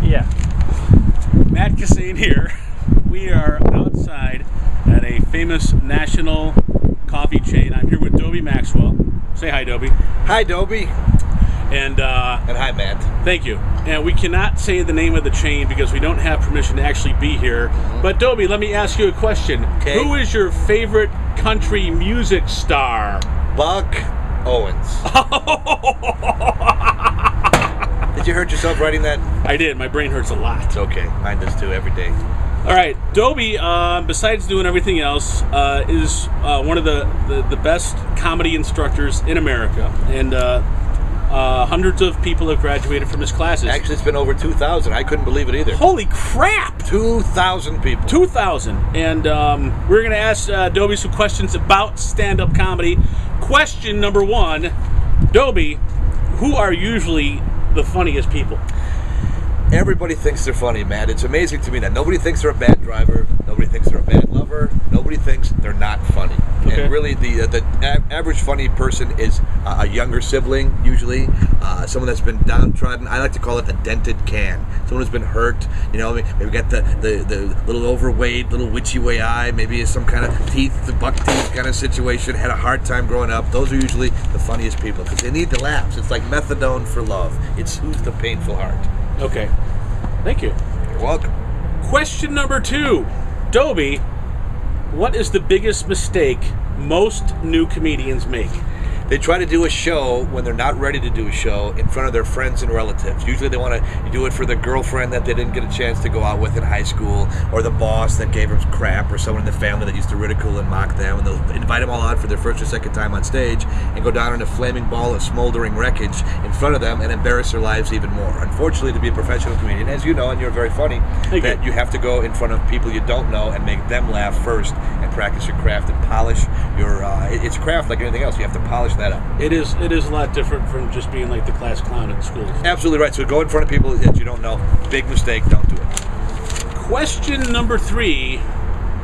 Yeah. Matt Cassane here. We are outside at a famous national coffee chain. I'm here with Dobie Maxwell. Say hi, Dobie. Hi, Dobie. And hi, Matt. Thank you. And we cannot say the name of the chain because we don't have permission to actually be here. But Dobie, let me ask you a question. Okay. Who is your favorite country music star? Buck Owens. Did you hurt yourself writing that? I did. My brain hurts a lot. It's okay. Mine does too, every day. All right, Dobie, besides doing everything else, is one of the best comedy instructors in America, and hundreds of people have graduated from his classes. Actually, it's been over 2,000. I couldn't believe it either. Holy crap! 2,000 people. 2,000. And we're going to ask Dobie some questions about stand-up comedy. Question number one, Dobie, who are usually the funniest people? Everybody thinks they're funny, Matt. It's amazing to me that nobody thinks they're a bad driver, nobody thinks they're a bad lover, nobody thinks they're not funny. Okay. And really, the average funny person is a younger sibling, usually, someone that's been downtrodden. I like to call it a dented can. Someone who's been hurt, you know, maybe got the little overweight, little witchy way eye, maybe some kind of teeth, the buck teeth kind of situation, had a hard time growing up. Those are usually the funniest people because they need the laughs. It's like methadone for love. It soothes the painful heart. Okay. Thank you. You're welcome. Question number two. Dobie, what is the biggest mistake most new comedians make? They try to do a show when they're not ready to do a show in front of their friends and relatives. Usually they want to do it for the girlfriend that they didn't get a chance to go out with in high school, or the boss that gave them crap, or someone in the family that used to ridicule and mock them, and they'll invite them all out for their first or second time on stage and go down in a flaming ball of smoldering wreckage in front of them and embarrass their lives even more. Unfortunately, to be a professional comedian, as you know, and you're very funny, you have to go in front of people you don't know and make them laugh first and practice your craft and polish your it's craft like anything else. You have to polish that up. It is a lot different from just being like the class clown at school. Absolutely right. So go in front of people that you don't know. Big mistake. Don't do it. Question number three,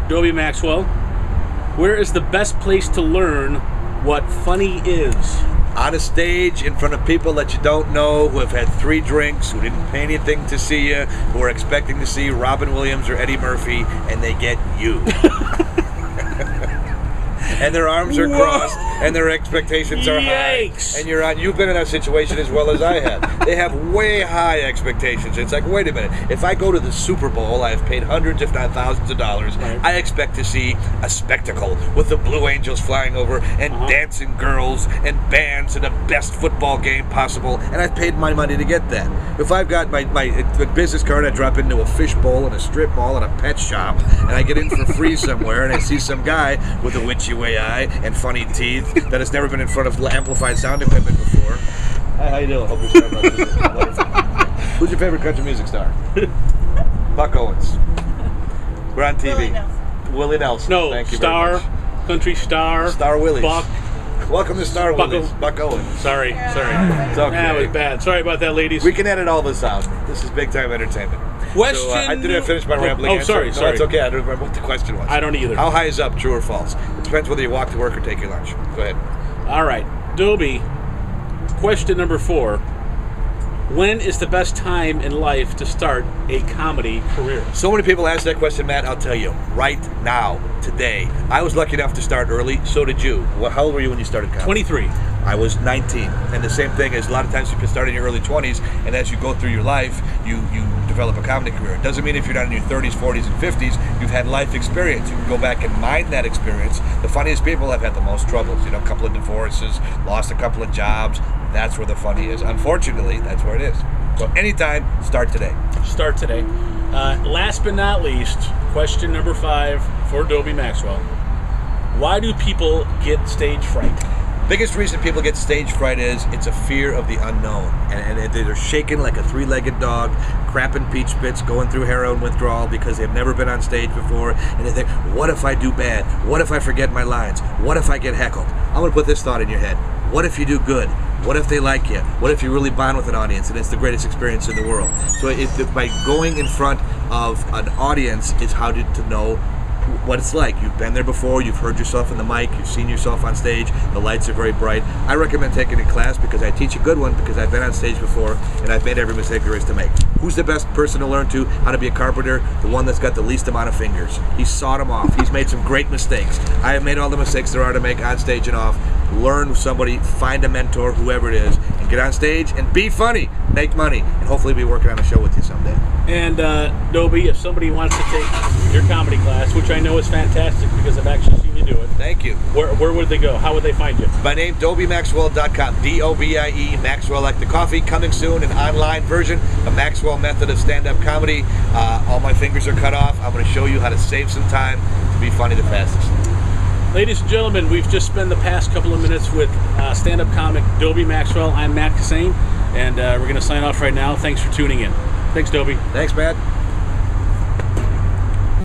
Dobie Maxwell. Where is the best place to learn what funny is? On a stage in front of people that you don't know, who have had 3 drinks, who didn't pay anything to see you, who are expecting to see Robin Williams or Eddie Murphy, and they get you. And their arms are crossed, and their expectations are high. And you're on. You've been in that situation as well as I have. They have way high expectations. It's like, wait a minute. If I go to the Super Bowl, I've paid hundreds, if not thousands of dollars. Right. I expect to see a spectacle with the Blue Angels flying over, and dancing girls, and bands, and the best football game possible. And I've paid my money to get that. If I've got my business card, I drop into a fish bowl and a strip mall and a pet shop, and I get in for free somewhere, and I see some guy with a witchy way eye and funny teeth that has never been in front of amplified sound equipment before. Hi, how you doing? Hope you're wonderful. Who's your favorite country music star? Buck Owens. We're on TV. Willie Nelson. No, thank you star, very much. country star. Star Willies. Buck. Welcome to Star Willies. Buck Owens. Sorry. It's okay. That was bad. Sorry about that, ladies. We can edit all this out. This is big time entertainment. Question. So, I didn't finish my rambling. Oh, sorry. No, it's okay. I don't remember what the question was. I don't either. How high is up? True or false? It depends whether you walk to work or take your lunch. Go ahead. All right, Dobie. Question number 4. When is the best time in life to start a comedy career? So many people ask that question, Matt. I'll tell you, right now, today. I was lucky enough to start early. So did you. How old were you when you started comedy? 23. I was 19. And the same thing is a lot of times you can start in your early 20s, and as you go through your life, you develop a comedy career. It doesn't mean if you're not in your 30s, 40s, and 50s, you've had life experience. You can go back and mine that experience. The funniest people have had the most troubles. You know, a couple of divorces, lost a couple of jobs. That's where the funny is. Unfortunately, that's where it is. So anytime, start today. Start today. Last but not least, question number 5 for Dobie Maxwell. Why do people get stage fright? Biggest reason people get stage fright is it's a fear of the unknown, and they're shaking like a 3-legged dog, crapping peach spits, going through heroin withdrawal because they've never been on stage before, and they think, what if I do bad? What if I forget my lines? What if I get heckled? I'm going to put this thought in your head. What if you do good? What if they like you? What if you really bond with an audience and it's the greatest experience in the world? So by going in front of an audience is how to know what it's like. You've been there before, you've heard yourself in the mic, you've seen yourself on stage, the lights are very bright. I recommend taking a class because I teach a good one because I've been on stage before and I've made every mistake there is to make. Who's the best person to learn to how to be a carpenter? The one that's got the least amount of fingers. He's sawed them off. He's made some great mistakes. I have made all the mistakes there are to make on stage and off. Learn with somebody, find a mentor, whoever it is, and get on stage and be funny, make money, and hopefully be working on a show with you someday. And Dobie, if somebody wants to take your comedy class, which I know is fantastic because I've actually seen you do it. Thank you. Where would they go? How would they find you? My name, DobieMaxwell.com. D-O-B-I-E, Maxwell like the coffee. Coming soon, an online version of Maxwell method of stand-up comedy. All my fingers are cut off. I'm going to show you how to save some time to be funny the fastest. Ladies and gentlemen, we've just spent the past couple of minutes with stand-up comic Dobie Maxwell. I'm Matt Cassane, and we're going to sign off right now. Thanks for tuning in. Thanks, Dobie. Thanks, Matt.